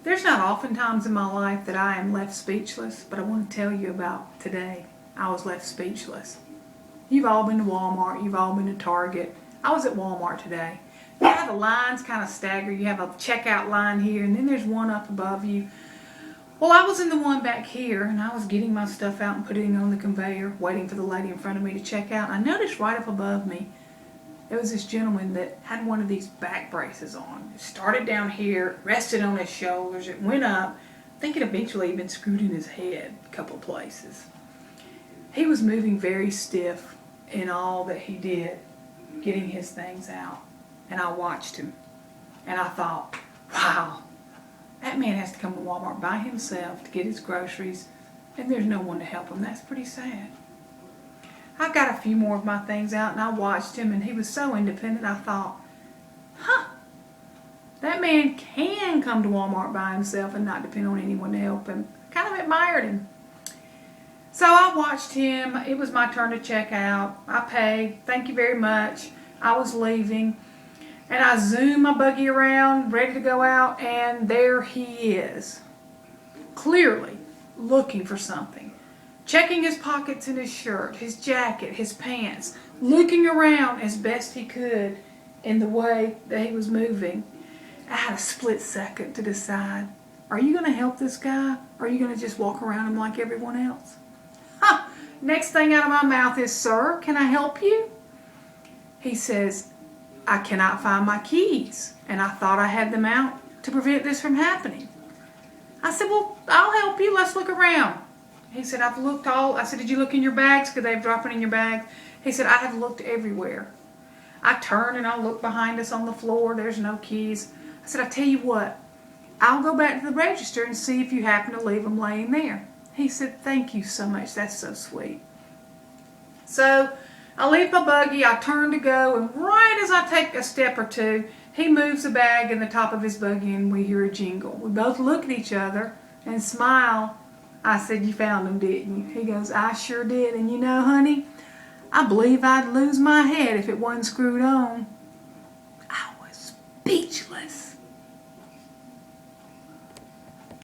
There's not often times in my life that I am left speechless, but I want to tell you about today. I was left speechless. You've all been to Walmart. You've all been to Target. I was at Walmart today. You know, the lines kind of stagger. You have a checkout line here, and then there's one up above you. Well, I was in the one back here, and I was getting my stuff out and putting it on the conveyor, waiting for the lady in front of me to check out. I noticed right up above me, there was this gentleman that had one of these back braces on. It started down here, rested on his shoulders, it went up. I think it eventually even screwed in his head a couple places. He was moving very stiff in all that he did, getting his things out. And I watched him. And I thought, wow, that man has to come to Walmart by himself to get his groceries, and there's no one to help him. That's pretty sad. I got a few more of my things out, and I watched him, and he was so independent, I thought, that man can come to Walmart by himself and not depend on anyone to help him. Kind of admired him. So I watched him. It was my turn to check out. I paid. Thank you very much. I was leaving, and I zoomed my buggy around, ready to go out, and there he is, clearly looking for something. Checking his pockets in his shirt, his jacket, his pants, looking around as best he could in the way that he was moving. I had a split second to decide, are you going to help this guy, or are you going to just walk around him like everyone else? Next thing out of my mouth is, sir, can I help you? He says, I cannot find my keys, and I thought I had them out to prevent this from happening. I said, well, I'll help you. Let's look around. He said, I've looked all. I said, did you look in your bags? Because they've dropped it in your bags. He said, I have looked everywhere. I turned and I looked behind us on the floor. There's no keys. I said, I tell you what, I'll go back to the register and see if you happen to leave them laying there. He said, thank you so much. That's so sweet. So I leave my buggy. I turn to go, and right as I take a step or two, he moves the bag in the top of his buggy, and we hear a jingle. We both look at each other and smile. I said, you found them, didn't you? He goes, I sure did. And you know, honey, I believe I'd lose my head if it wasn't screwed on. I was speechless.